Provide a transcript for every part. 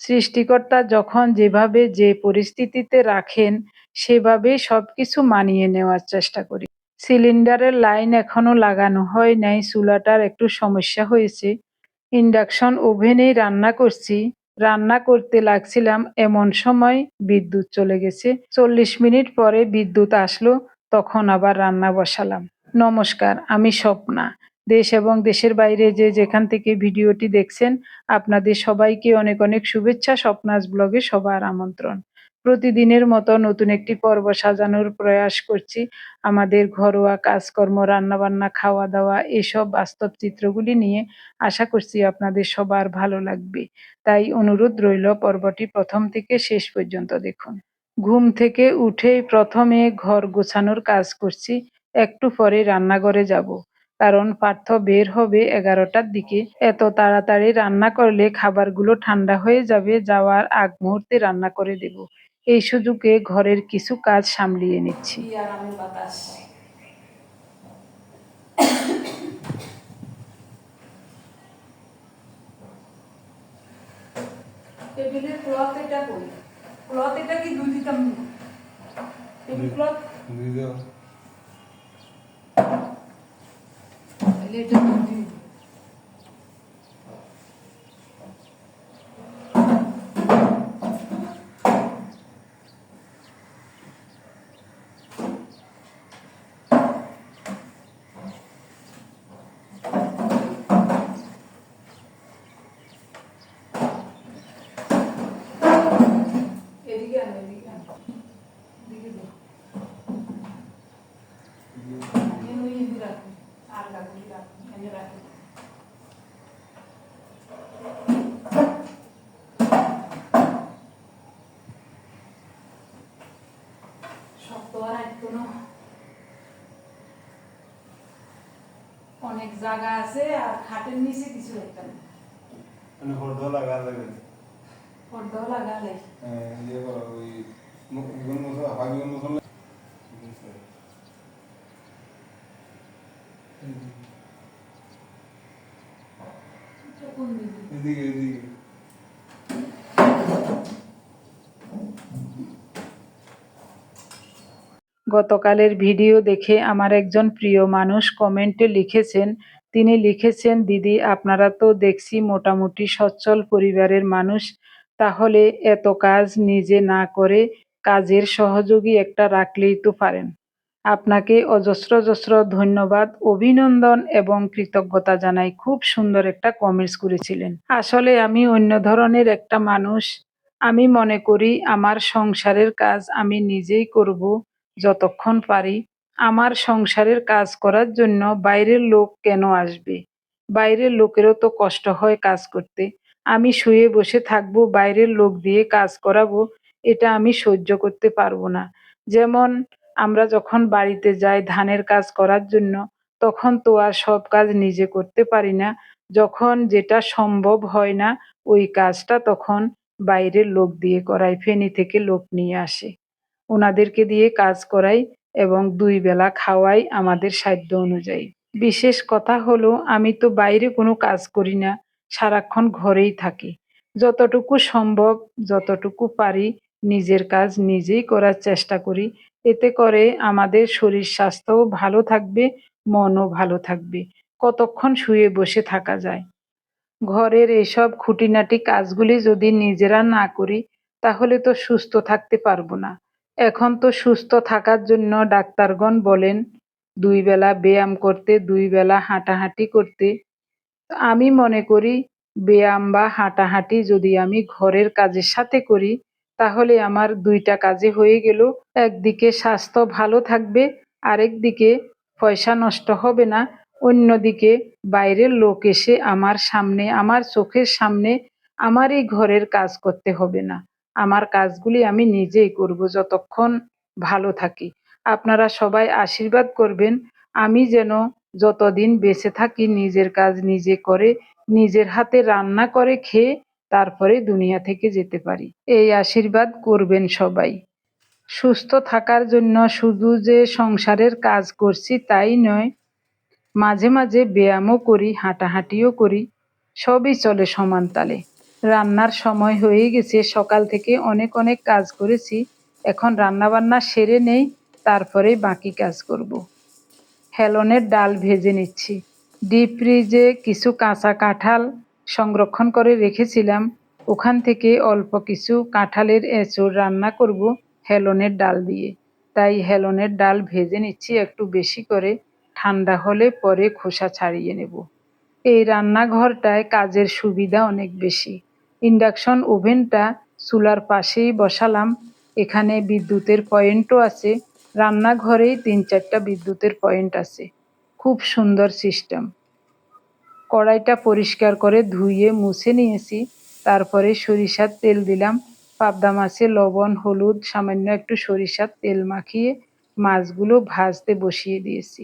সৃষ্টিকর্তা যখন যেভাবে যে পরিস্থিতিতে রাখেন সেভাবেই সবকিছু মানিয়ে নেওয়ার চেষ্টা করি। সিলিন্ডারের লাইন এখনো লাগানো হয় নাই, চুলাটার একটু সমস্যা হয়েছে। ইন্ডাকশন ওভেনেই রান্না করছি। রান্না করতে লাগছিলাম এমন সময় বিদ্যুৎ চলে গেছে। 40 মিনিট পরে বিদ্যুৎ আসলো, তখন আবার রান্না বসালাম। নমস্কার, আমি স্বপ্না। দেশ এবং দেশের বাইরে যে যেখান থেকে ভিডিওটি দেখছেন, আপনাদের সবাইকে অনেক অনেক শুভেচ্ছা। স্বপ্নাস ব্লগে সবার আমন্ত্রণ। প্রতিদিনের মতো নতুন একটি পর্ব সাজানোর প্রয়াস করছি। আমাদের ঘরোয়া কাজকর্ম, রান্নাবান্না, খাওয়া দাওয়া এসব বাস্তব চিত্রগুলি নিয়ে। আশা করছি আপনাদের সবার ভালো লাগবে। তাই অনুরোধ রইল পর্বটি প্রথম থেকে শেষ পর্যন্ত দেখুন। ঘুম থেকে উঠেই প্রথমে ঘর গোছানোর কাজ করছি। একটু পরে রান্নাঘরে যাব, কারণ পার্থ বের হবে 11টার দিকে। এত তাড়াতাড়ি রান্না করলে খাবারগুলো ঠান্ডা হয়ে যাবে, যাওয়ার আগ মুহূর্তে রান্না করে দেব। এই সুযোগে ঘরের কিছু কাজ সামলিয়ে নিচ্ছি। টেবিলের ক্লথ এটা কই? ক্লথ এটা কি দুই দিতাম না? টেবিল ক্লথ দুই দাও। তাহলে এটা দুই দিই। এদিকে আনো, এদিকে আনো, এদিকে দাও। এদিকে রাখো, আর রাখো, এখানে রাখো। শক্ত আর একটু না, অনেক জায়গা আছে আর খাটের নিচে কিছু একটা নেই। মানে পর্দা লাগালে ইয়ে করো, ওই ইগুন মতো হাবিগুন মতো এদিকে এদিকে। গতকালের ভিডিও দেখে আমার একজন প্রিয় মানুষ কমেন্টে লিখেছেন, তিনি লিখেছেন, দিদি আপনারা তো দেখছি মোটামুটি সচ্ছল পরিবারের মানুষ, তাহলে এত কাজ নিজে না করে কাজের সহযোগী একটা রাখলেই তো পারেন। আপনাকে অজস্র অজস্র ধন্যবাদ, অভিনন্দন এবং কৃতজ্ঞতা জানাই। খুব সুন্দর একটা কমেন্টস করেছিলেন। আসলে আমি অন্য ধরনের একটা মানুষ। আমি মনে করি আমার সংসারের কাজ আমি নিজেই করব যতক্ষণ পারি। আমার সংসারের কাজ করার জন্য বাইরের লোক কেন আসবে? বাইরের লোকেরও তো কষ্ট হয় কাজ করতে। আমি শুয়ে বসে থাকবো, বাইরের লোক দিয়ে কাজ করাবো, এটা আমি সহ্য করতে পারবো না। যেমন আমরা যখন বাড়িতে যাই ধানের কাজ করার জন্য, তখন তো আর সব কাজ নিজে করতে পারি না। যখন যেটা সম্ভব হয় না ওই কাজটা তখন বাইরের লোক দিয়ে করাই, ফেনী থেকে লোক নিয়ে আসে, ওনাদেরকে দিয়ে কাজ করাই এবং 2 বেলা খাওয়াই আমাদের সাধ্য অনুযায়ী। বিশেষ কথা হলো আমি তো বাইরে কোনো কাজ করি না, সারাক্ষণ ঘরেই থাকি। যতটুকু সম্ভব, যতটুকু পারি নিজের কাজ নিজেই করার চেষ্টা করি। এতে করে আমাদের শরীর স্বাস্থ্যও ভালো থাকবে, মনও ভালো থাকবে। কতক্ষণ শুয়ে বসে থাকা যায়? ঘরের এসব খুঁটিনাটি কাজগুলি যদি নিজেরা না করি তাহলে তো সুস্থ থাকতে পারবো না। এখন তো সুস্থ থাকার জন্য ডাক্তারগণ বলেন 2 বেলা ব্যায়াম করতে, 2 বেলা হাঁটাহাঁটি করতে। আমি মনে করি ব্যায়াম বা হাঁটাহাঁটি যদি আমি ঘরের কাজের সাথে করি তাহলে আমার 2টা কাজে হয়ে গেল। একদিকে স্বাস্থ্য ভালো থাকবে, আরেকদিকে পয়সা নষ্ট হবে না। অন্যদিকে বাইরের লোক এসে আমার সামনে, আমার চোখের সামনে আমারই ঘরের কাজ করতে হবে না। আমার কাজগুলি আমি নিজেই করব যতক্ষণ ভালো থাকি। আপনারা সবাই আশীর্বাদ করবেন আমি যেন যতদিন বেঁচে থাকি নিজের কাজ নিজে করে, নিজের হাতে রান্না করে খেয়ে তারপরে দুনিয়া থেকে যেতে পারি। এই আশীর্বাদ করবেন সবাই। সুস্থ থাকার জন্য শুধু যে সংসারের কাজ করছি তাই নয়, মাঝে মাঝে ব্যায়ামও করি, হাঁটাহাঁটিও করি, সবই চলে সমান তালে। রান্নার সময় হয়ে গেছে, সকাল থেকে অনেক অনেক কাজ করেছি, এখন রান্নাবান্না সেরে নেই, তারপরে বাকি কাজ করব। হেলনের ডাল ভেজে নিচ্ছি। ডিপ ফ্রিজে কিছু কাঁচা কাঁঠাল সংরক্ষণ করে রেখেছিলাম, ওখান থেকে অল্প কিছু কাঁঠালের এঁচোড় রান্না করব হেলনের ডাল দিয়ে, তাই হেলনের ডাল ভেজে নিচ্ছি একটু বেশি করে, ঠান্ডা হলে পরে খোসা ছাড়িয়ে নেব। এই রান্নাঘরটায় কাজের সুবিধা অনেক বেশি। ইন্ডাকশন ওভেনটা চুলার পাশেই বসালাম, এখানে বিদ্যুতের পয়েন্টও আছে, রান্নাঘরেই ৩-৪টা বিদ্যুতের পয়েন্ট আছে। খুব সুন্দর সিস্টেম। কড়াইটা পরিষ্কার করে ধুয়ে মুছে নিয়েছি, তারপরে সরিষার তেল দিলাম, পাবদা মাছে লবণ হলুদ সামান্য একটু সরিষার তেল মাখিয়ে মাছগুলো ভাজতে বসিয়ে দিয়েছি।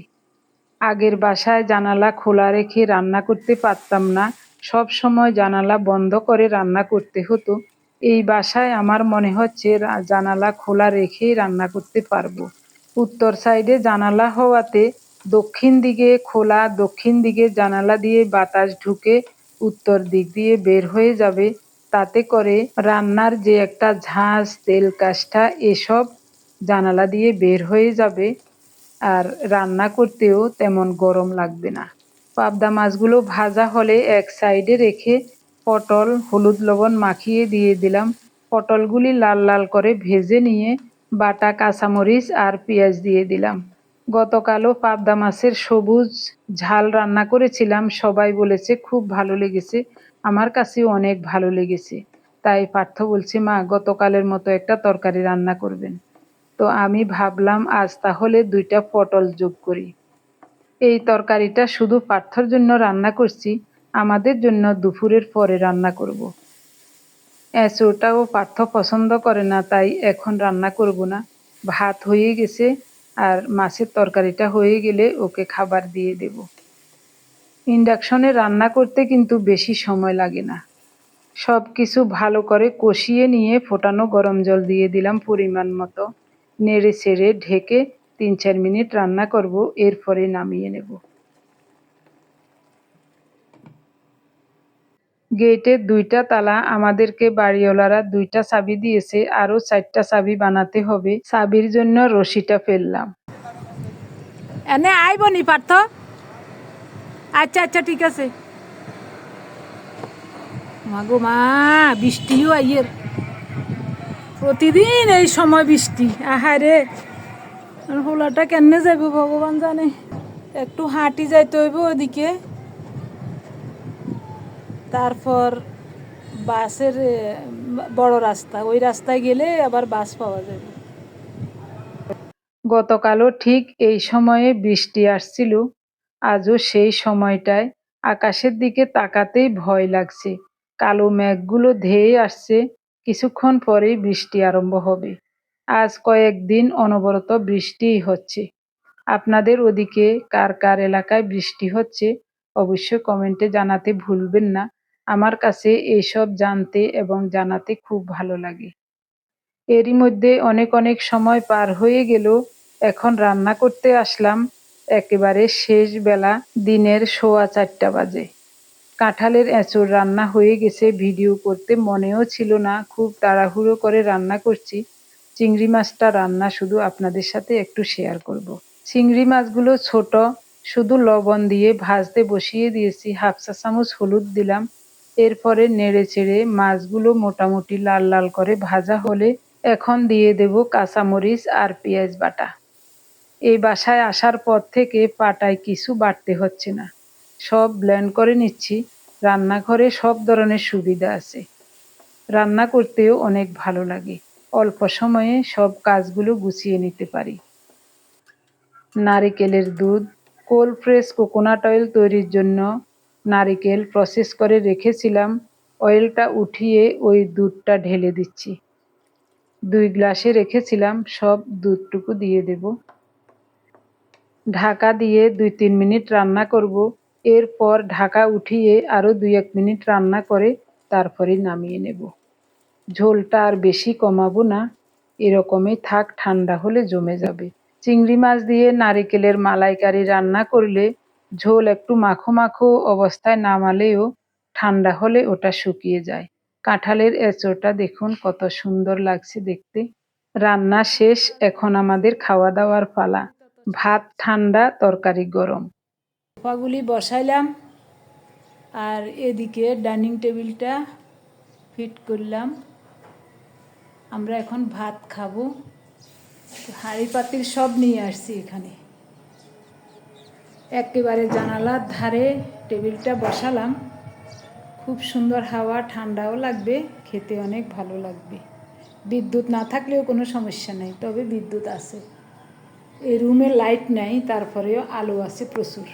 আগের বাসায় জানালা খোলা রেখে রান্না করতে পারতাম না, সব সময় জানালা বন্ধ করে রান্না করতে হতো। এই বাসায় আমার মনে হচ্ছে জানালা খোলা রেখেই রান্না করতে পারবো। উত্তর সাইডে জানালা হওয়াতে দক্ষিণ দিকে খোলা, দক্ষিণ দিকে জানালা দিয়ে বাতাস ঢুকে উত্তর দিক দিয়ে বের হয়ে যাবে, তাতে করে রান্নার যে একটা ঝাঁঝ তেল কাষ্ঠা এসব জানালা দিয়ে বের হয়ে যাবে, আর রান্না করতেও তেমন গরম লাগবে না। পাবদা মাছগুলো ভাজা হলে এক সাইডে রেখে পটল হলুদ লবণ মাখিয়ে দিয়ে দিলাম। পটলগুলি লাল লাল করে ভেজে নিয়ে বাটা কাঁচামরিচ আর পেঁয়াজ দিয়ে দিলাম। গতকালও পাবদা মাছের সবুজ ঝাল রান্না করেছিলাম, সবাই বলেছে খুব ভালো লেগেছে, আমার কাছেও অনেক ভালো লেগেছে। তাই পার্থ বলছে মা গতকালের মতো একটা তরকারি রান্না করবেন। তো আমি ভাবলাম আজ তাহলে 2টা পটল যোগ করি। এই তরকারিটা শুধু পার্থর জন্য রান্না করছি, আমাদের জন্য দুপুরের পরে রান্না করব। এঁচোড়টাও পার্থ পছন্দ করে না, তাই এখন রান্না করব না। ভাত হয়ে গেছে, আর মাছের তরকারিটা হয়ে গেলে ওকে খাবার দিয়ে দেব। ইন্ডাকশনে রান্না করতে কিন্তু বেশি সময় লাগে না। সব কিছু ভালো করে কষিয়ে নিয়ে ফোটানো গরম জল দিয়ে দিলাম পরিমাণ মতো, নেড়ে ছেড়ে ঢেকে 3-4 মিনিট রান্না করব, এরপরে নামিয়ে নেব। গেটের 2টা তালা আমাদেরকে বাড়িওয়ালারা 2টা চাবি দিয়েছে, আরো 4টা চাবি বানাতে হবে, চাবির জন্য রশিটা ফেললাম। এনে আইব নি পার্থ? আচ্ছা আচ্ছা ঠিক আছে। মাগো মা বৃষ্টিও আইয়ের, প্রতিদিন এই সময় বৃষ্টি, আহারে হোলাটা কেমনে যাইব ভগবান জানে। একটু হাঁটি যাইতে হইব ওদিকে, তারপর বাসের বড় রাস্তা, ওই রাস্তায় গেলে আবার বাস পাওয়া যাবে। গতকালও ঠিক এই সময়ে বৃষ্টি আসছিল, আজও সেই সময়টায়। আকাশের দিকে তাকাতেই ভয় লাগছে, কালো মেঘগুলো ধেয়ে আসছে, কিছুক্ষণ পরেই বৃষ্টি আরম্ভ হবে। আজ কয়েকদিন অনবরত বৃষ্টিই হচ্ছে। আপনাদের ওদিকে কার কার এলাকায় বৃষ্টি হচ্ছে অবশ্যই কমেন্টে জানাতে ভুলবেন না। আমার কাছে এইসব জানতে এবং জানাতে খুব ভালো লাগে। এরই মধ্যে অনেক অনেক সময় পার হয়ে গেল, এখন রান্না করতে আসলাম একেবারে শেষ বেলা, দিনের 4:15 বাজে। কাঁঠালের এঁচোড় রান্না হয়ে গেছে, ভিডিও করতে মনেও ছিল না, খুব তাড়াহুড়ো করে রান্না করছি। চিংড়ি মাছটা রান্না শুধু আপনাদের সাথে একটু শেয়ার করব। চিংড়ি মাছগুলো ছোট, শুধু লবণ দিয়ে ভাজতে বসিয়ে দিয়েছি, 1/2 চা চামচ হলুদ দিলাম, এরপরে নেড়ে চেড়ে মাছগুলো মোটামুটি লাল লাল করে ভাজা হলে এখন দিয়ে দেব কাঁচামরিচ আর পেঁয়াজ বাটা। এই বাসায় আসার পর থেকে পাটায় কিছু বাটতে হচ্ছে না, সব ব্লেন্ড করে নিচ্ছি। রান্নাঘরে সব ধরনের সুবিধা আছে, রান্না করতেও অনেক ভালো লাগে, অল্প সময়ে সব কাজগুলো গুছিয়ে নিতে পারি। নারিকেলের দুধ, কোল্ড প্রেস কোকোনাট অয়েল তৈরির জন্য নারিকেল প্রসেস করে রেখেছিলাম, অয়েলটা উঠিয়ে ওই দুধটা ঢেলে দিচ্ছি। 2 গ্লাসে রেখেছিলাম, সব দুধটুকু দিয়ে দেব। ঢাকা দিয়ে 2-3 মিনিট রান্না করব, এরপর ঢাকা উঠিয়ে আরও 2-1 মিনিট রান্না করে তারপরে নামিয়ে নেব। ঝোলটা আর বেশি কমাবো না, এরকমই থাক, ঠান্ডা হলে জমে যাবে। চিংড়ি মাছ দিয়ে নারিকেলের মালাইকারি রান্না করলে ঝোল একটু মাখো মাখো অবস্থায় নামালেও ঠান্ডা হলে ওটা শুকিয়ে যায়। কাঁঠালের এঁচোড়টা দেখুন কত সুন্দর লাগছে দেখতে। রান্না শেষ, এখন আমাদের খাওয়া দাওয়ার পালা। ভাত ঠান্ডা, তরকারি গরম। সোফাগুলি বসাইলাম আর এদিকে ডাইনিং টেবিলটা ফিট করলাম। আমরা এখন ভাত খাবো। হাঁড়ি পাতিল সব নিয়ে আসছি এখানে। একেবারে জানালার ধারে টেবিলটা বসালাম। খুব সুন্দর হাওয়া, ঠান্ডাও লাগবে, খেতে অনেক ভালো লাগবে। বিদ্যুৎ না থাকলেও কোনো সমস্যা নেই, তবে বিদ্যুৎ আছে। এই রুমে লাইট নাই, তারপরেও আলো আছে প্রচুর।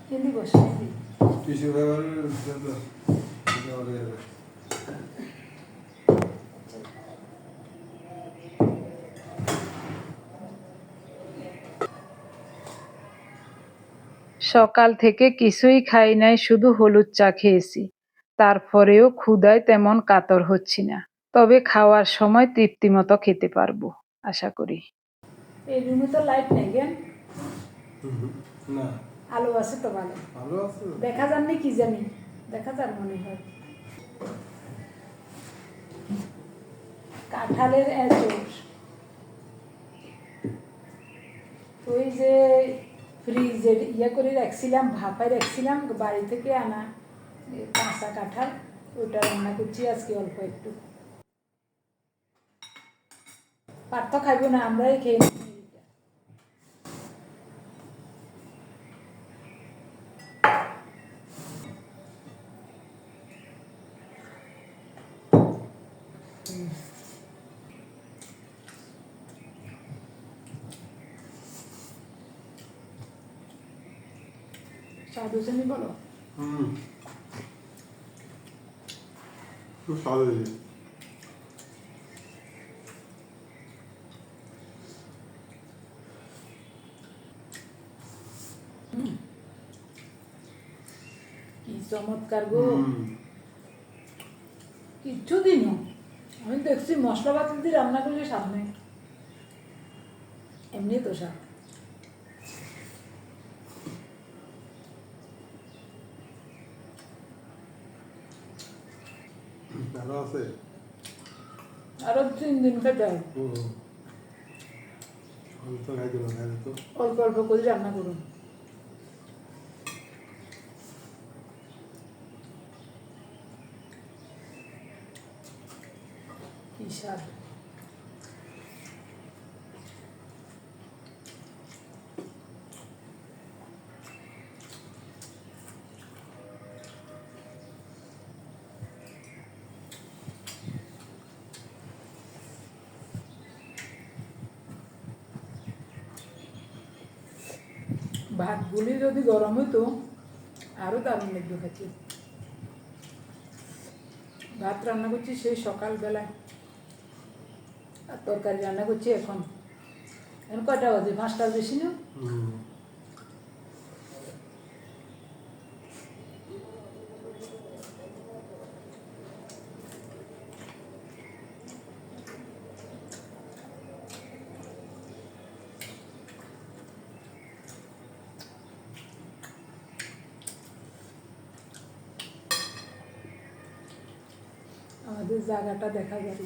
হিন্দি বসে হিন্দি। টিস্যু পেপার সকাল থেকে কিছুই খাই নাই, শুধু হলুদ চা খেয়েছি। তারপরেও ক্ষুধায় তেমন কাতর হচ্ছি না, তবে খাওয়ার সময় তৃপ্তিমতো খেতে পারবো আশা করি। এই রুমে তো লাইট নেই কেন? না, আলো আছে তো ভালো। ভালো আছে। দেখা যাননি কি জানি, দেখা যান মনে হয়। কাঁঠালের এঁচোড়, ওই যে ফ্রিজে ইয়ে করে রাখছিলাম, ভাপায় রাখছিলাম, বাড়ি থেকে আনা কাঁচা কাঁঠাল, ওইটা রান্না করছি আজকে অল্প একটু। পার্থ খাইবো না, আমরাই খেয়ে নিই। স্বাদ হয়েছে নি বলো? খুব স্বাদ হয়েছে। কি চমৎকার গো! কিচ্ছু দিনও আমি দেখছি মশলা পাতি দিয়ে রান্না করলে স্বাদ নেই, এমনি তো স্বাদ। ভালো আছে। আরো 3 দিন খেতে হয়। তো খাই দিল, খাই দিত। অল্প অল্প করে রান্না করুন। কি স্বাদ! ভাতগুলি যদি গরম হইতো আরো দারুণ লাগতো খেতে। ভাত রান্না করছি সেই সকালবেলায়, আর তরকারি রান্না করছি এখন। এখন কয়টা বাজে? 5টার বেশি না? আমাদের জায়গাটা দেখা যাবে।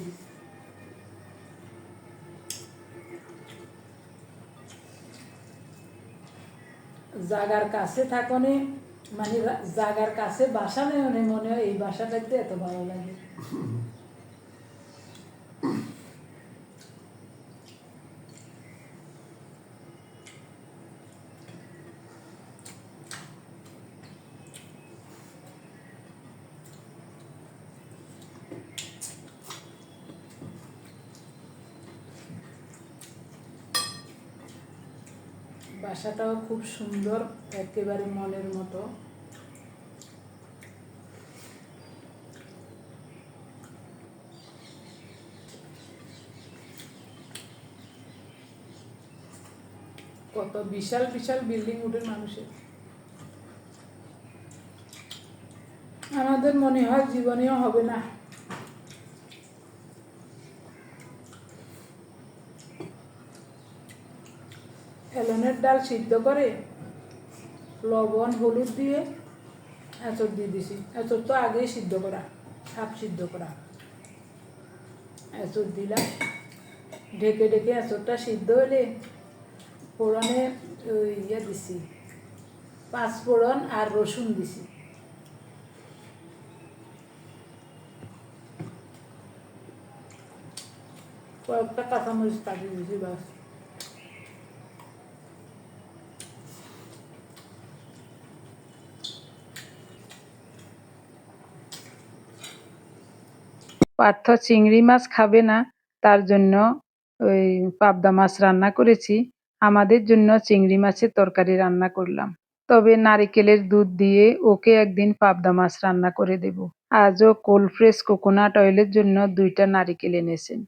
জাগার কাছে থাকনে, মানে জাগার কাছে বাসা নেই, মনে হয় এই বাসাটাতে এত ভালো লাগে। বাসাটাও খুব সুন্দর, একেবারে মনের মতো। কত বিশাল বিশাল বিল্ডিং উঠে মানুষের। আমাদের মনে হয় জীবনেও হবে না। এলনের ডাল সিদ্ধ করে লবণ হলুদ দিয়ে এঁচড় দিয়ে দিছি। এঁচড় তো আগেই সিদ্ধ করা, হাফ সিদ্ধ করা। এঁচড় দিলাম, ঢেকে ঢেকে এঁচড়টা সিদ্ধ হলে ফোড়নে ওই দিছি, পাঁচ ফোড়ন আর রসুন দিছি। কয়েকটা কাঁচামরিচ কাটি দিছি, বাস। পার্থ চিংড়ি মাছ খাবে না, তার জন্য ওই পাবদা মাছ রান্না করেছি। আমাদের জন্য চিংড়ি মাছের তরকারি রান্না করলাম। তবে নারিকেলের দুধ দিয়ে ওকে একদিন পাবদা মাছ রান্না করে দেব। আজও কোল্ড প্রেস কোকোনাট অয়েলের জন্য 2টা নারিকেল এনেছেন।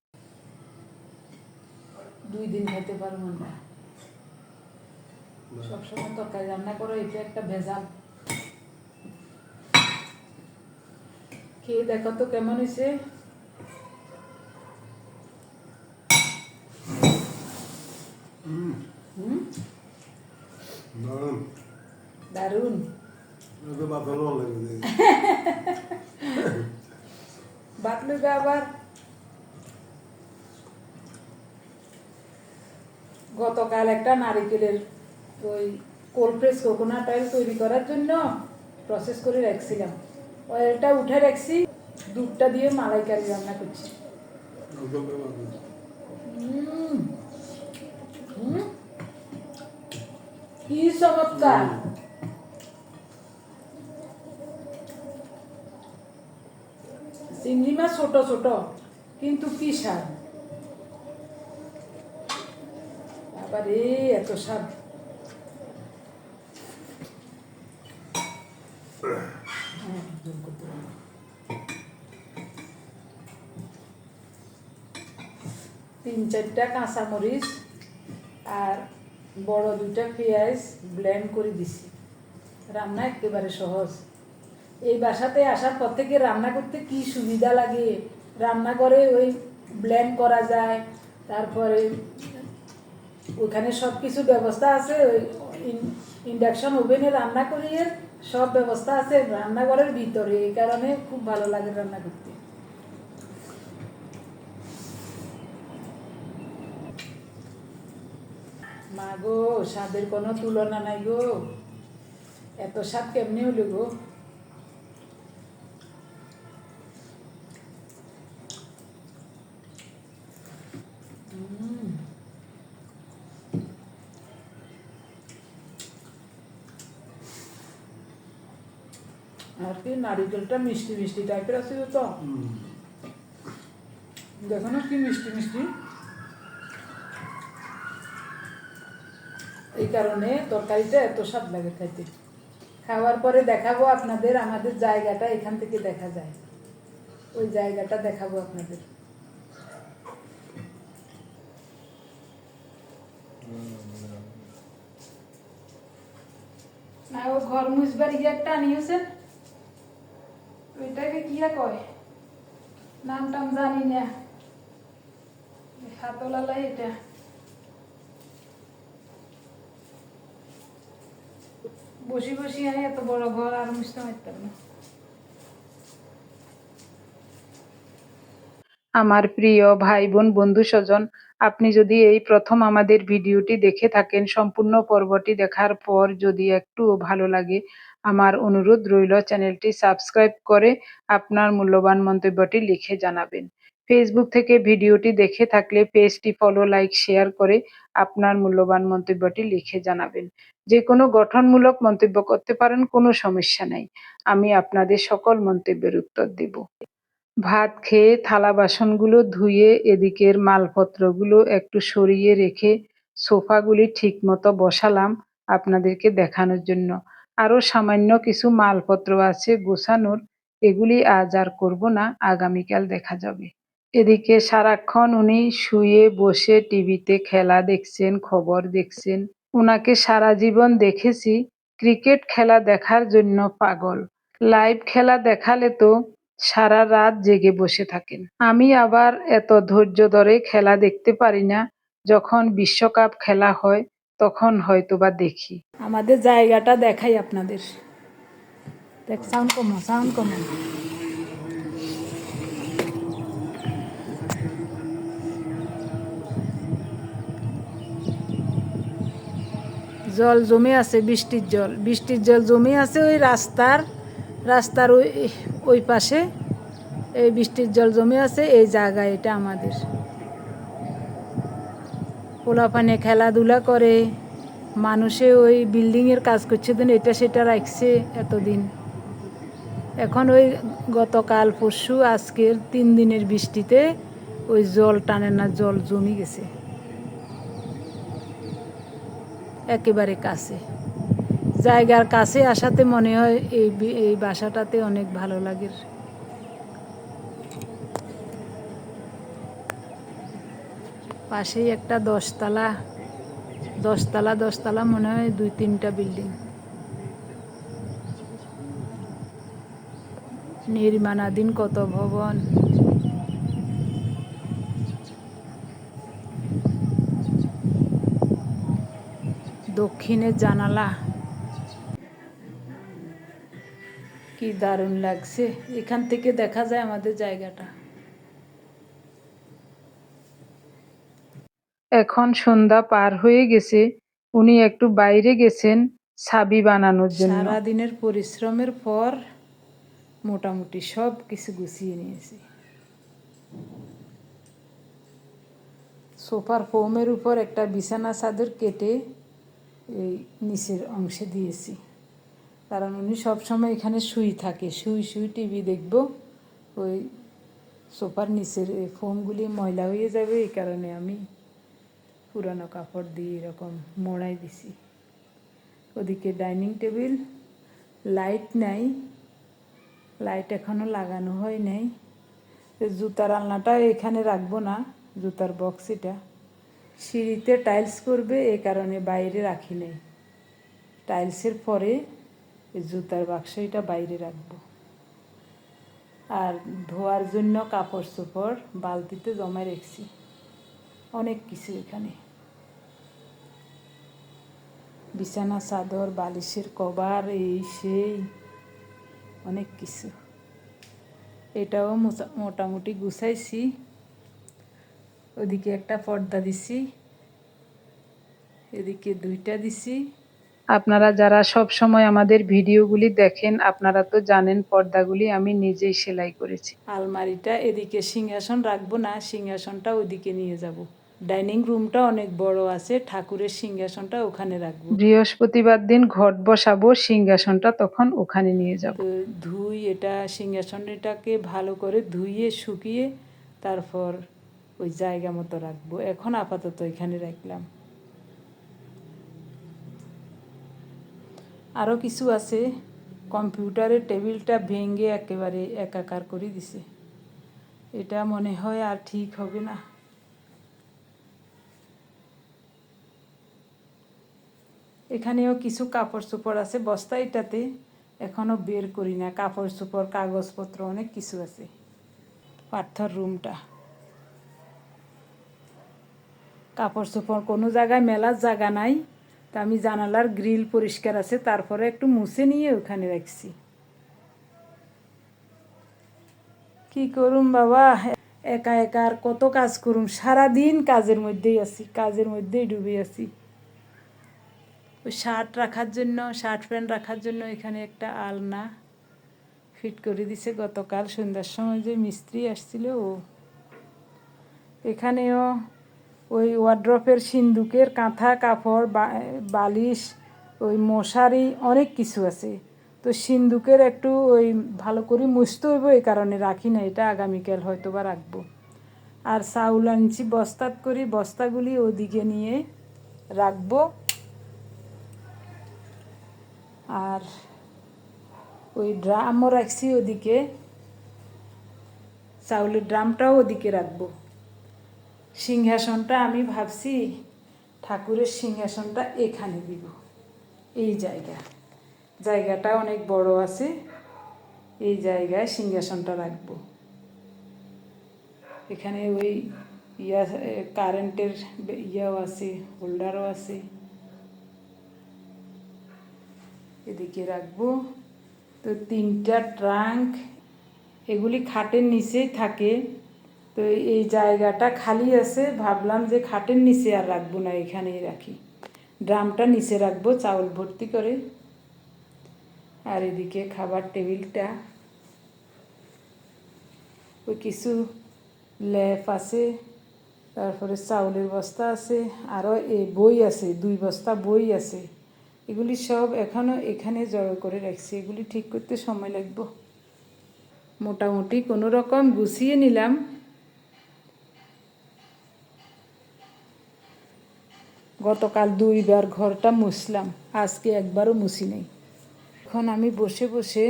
2 দিন খেতে পারবো না। সবসময় তরকারি রান্না করো, এটা একটা ভেজাল। খেয়ে দেখো তো কেমন হয়েছে। দারুণ। বাতলুকে আবার গতকাল একটা নারিকেলের ওই কোল্ড প্রেস কোকোনাট অয়েল তৈরি করার জন্য প্রসেস করে রাখছিলাম। অয়েলটা উঠে রাখছি, দুধটা দিয়ে মালাইকারি রান্না করছি। কি চমৎকার। চিংড়ি মাছ ছোট ছোট, কিন্তু কি স্বাদ। আবার এত স্বাদ। তিন চারটা কাঁচামরিচ আর বড় 2টা পেঁয়াজ ব্লেন্ড করে দিছি। রান্না একেবারে সহজ। এই বাসাতে আসার পর থেকে রান্না করতে কি সুবিধা লাগে। রান্না করে ওই ব্লেন্ড করা যায়, তারপরে ওখানে সব কিছু ব্যবস্থা আছে। ওই ইন্ডাকশন ওভেনে রান্না করিয়ে সব ব্যবস্থা আছে রান্নাঘরের ভিতরে। এই কারণে খুব ভালো লাগে রান্না করতে। মা গো, স্বাদের কোনো তুলনা নাই গো। এত স্বাদ কেমনি হলো গো। আর কি নারিকেলটা মিষ্টি মিষ্টি টাইপের আছে তো, দেখো না কি মিষ্টি মিষ্টি। এই কারণে তরকারিটা এত স্বাদ লাগে খাইতে। খাওয়ার পরে দেখাবো আপনাদের আমাদের জায়গাটা, এখান থেকে দেখা যায়। ওই জায়গাটা দেখাবো আপনাদের। না, ও ঘর মুছবার একটা আনিয়েছে, ওইটাকে কি কয় নাম টাম জানি না। হাতলালাই এটা। বসি বসি আমি এত বড় ঘর আর মুছতে পারতাম না। আমার প্রিয় ভাই বোন বন্ধু স্বজন, আপনি যদি এই প্রথম আমাদের ভিডিওটি দেখে থাকেন, সম্পূর্ণ পর্বটি দেখার পর যদি একটুও ভালো লাগে, আমার অনুরোধ রইল চ্যানেলটি সাবস্ক্রাইব করে আপনার মূল্যবান মন্তব্যটি লিখে জানাবেন। ফেসবুক থেকে ভিডিওটি দেখে থাকলে পেজটি ফলো, লাইক, শেয়ার করে আপনার মূল্যবান মন্তব্যটি লিখে জানাবেন। যে কোনো গঠনমূলক মন্তব্য করতে পারেন, কোনো সমস্যা নাই। আমি আপনাদের সকল মন্তব্যের উত্তর দেব। ভাত খেয়ে থালা বাসনগুলো ধুয়ে এদিকের মালপত্রগুলো একটু সরিয়ে রেখে সোফাগুলি ঠিকমতো বসালাম আপনাদেরকে দেখানোর জন্য। আরো সামান্য কিছু মালপত্র আছে গোছানোর, এগুলি আজ আর করব না, আগামীকাল দেখা যাবে। এদিকে সারাক্ষণ উনি শুয়ে বসে টিভিতে খেলা দেখছেন, খবর দেখছেন। উনাকে সারা জীবন দেখেছি ক্রিকেট খেলা দেখার জন্য পাগল। লাইভ খেলা দেখালে তো সারা রাত জেগে বসে থাকেন। আমি আবার এত ধৈর্য ধরে খেলা দেখতে পারি না। যখন বিশ্বকাপ খেলা হয় তখন হয়তোবা দেখি। আমাদের জায়গাটা দেখাই আপনাদের। দেখ, সাউন্ড কমো, সাউন্ড কমো। জল জমে আছে, বৃষ্টির জল জমে আছে ওই রাস্তার ওই পাশে। এই বৃষ্টির জল জমে আছে এই জায়গায়, এটা আমাদের। পোলাপানে খেলাধুলা করে, মানুষে ওই বিল্ডিংয়ের কাজ করছে, দিন এটা সেটা রাখছে এতদিন। এখন ওই গতকাল পরশু আজকের 3 দিনের বৃষ্টিতে ওই জল টানে না, জল জমে গেছে একেবারে কাছে। জায়গার কাছে আসাতে মনে হয় এই বাসাটাতে অনেক ভালো লাগে। পাশেই একটা 10তলা মনে হয় 2-3টা বিল্ডিং। নির্মাণাধীন কত ভবন। দক্ষিণের জানালা কি দারুণ লাগছে, এখান থেকে দেখা যায় আমাদের জায়গাটা। এখন সন্ধ্যা পার হয়ে গেছে, উনি একটু বাইরে গেছেন ছাবি বানানোর জন্য। সারাদিনের পরিশ্রমের পর মোটামুটি সব কিছু গুছিয়ে নিয়েছি। সোফার ফোমের উপর একটা বিছানা চাদর কেটে এই নিচের অংশে দিয়েছি, কারণ উনি সবসময় এখানে থাকে, শুই টিভি দেখব। ওই সোফার নিচের এই ফোমগুলি ময়লা হয়ে যাবে, এই কারণে আমি পুরানো কাপড় দিয়ে এরকম মোড়াই দিছি। ওদিকে ডাইনিং টেবিল, লাইট নাই, লাইট এখনও লাগানো হয় নাই। জুতার আলনাটা এখানে রাখবো না, জুতার বক্স এটা। সিঁড়িতে টাইলস করবে, এই কারণে বাইরে রাখি নাই। টাইলসের পরে জুতার বাক্স এটা বাইরে রাখবো। আর ধোয়ার জন্য কাপড় চোপড় বালতিতে জমা রেখেছি, অনেক কিছু এখানে। বিছানা চাদর, বালিশের কভার, এই সেই অনেক কিছু। এটাও মোটামুটি গুছাইছি। ওদিকে একটা পর্দা দিছি, এদিকে 2টা দিছি। আপনারা যারা সব সময় আমাদের ভিডিওগুলি দেখেন আপনারা তো জানেন পর্দাগুলি আমি নিজেই সেলাই করেছি। আলমারিটা এদিকে সিংহাসন রাখবো না, সিংহাসনটা ওইদিকে নিয়ে যাব। ডাইনিং রুমটা অনেক বড় আছে, ঠাকুরের সিংহাসনটা ওখানে রাখবো। বৃহস্পতিবার দিন ঘট বসাবো, সিংহাসনটা তখন ওখানে নিয়ে যাব। তো এটা সিংহাসনটাকে ভালো করে ধুইয়ে শুকিয়ে তারপর ওই জায়গা মতো রাখবো। এখন আপাতত এখানে রাখলাম। আরও কিছু আছে, কম্পিউটারের টেবিলটা ভেঙে একেবারে একাকার করে দিছে। এটা মনে হয় আর ঠিক হবে না। এখানেও কিছু কাপড় চোপড় আছে বস্তা, এটাতে এখনও বের করি না। কাপড় চোপড়, কাগজপত্র অনেক কিছু আছে। পাথর রুমটা, কাপড় চোপড় কোনো জায়গায় মেলার জায়গা নাই, তা আমি জানালার গ্রিল পরিষ্কার আছে, তারপরে একটু মুছে নিয়ে ওখানে রাখছি। কি করুম বাবা, একা আর কত কাজ করুম, সারাদিন কাজের মধ্যেই ডুবে আছি। ওই শার্ট প্যান্ট রাখার জন্য এখানে একটা আলনা ফিট করে দিছে গতকাল সন্ধ্যার সময় যে মিস্ত্রি আসছিল ও। এখানেও ওই ওয়ার্ড্রপের সিন্দুকের কাঁথা, কাপড়, বালিশ, ওই মশারি অনেক কিছু আছে। তো সিন্দুকের একটু ওই ভালো করে মুছতে হইব, এই কারণে রাখি না, এটা আগামীকাল হয়তো বা রাখবো। আর চাউল আনছি বস্তাত করি, বস্তাগুলি ওদিকে নিয়ে রাখবো। আর ওই ড্রামও রাখছি ওদিকে, চাউলের ড্রামটাও ওদিকে রাখবো। সিংহাসনটা আমি ভাবছি ঠাকুরের সিংহাসনটা এখানে দিব, এই জায়গাটা অনেক বড় আছে, এই জায়গায় সিংহাসনটা রাখবো। এখানে ওই কারেন্টের ইয়াও আছে, হোল্ডারও আছে, এদিকে রাখবো। তো 3টা ট্রাঙ্ক, এগুলি খাটের নিচেই থাকে। তো এই জায়গাটা খালি আছে, ভাবলাম যে খাটের নিচে আর রাখবো না, এখানেই রাখি। ড্রামটা নিচে রাখবো চাউল ভর্তি করে। আর এদিকে খাবার টেবিলটা, ওই কিছু ল্যাপ আছে, তারপরে চাউলের বস্তা আছে, আরও বই আছে, 2 বস্তা বই আছে। এগুলি সব এখনও এখানে জড়ো করে রাখছি, এগুলি ঠিক করতে সময় লাগবে। মোটামুটি কোনো রকম গুছিয়ে নিলাম। গতকাল 2বার ঘরটা মুছলাম, আজকে একবারও মুছি নেই। এখন আমি বসে বসে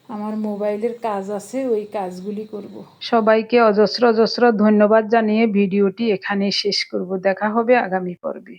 আমার মোবাইলের কাজ আছে, ওই কাজগুলি করব। সবাইকে অজস্র অজস্র ধন্যবাদ জানিয়ে ভিডিওটি এখানেই শেষ করব। দেখা হবে আগামী পর্বে।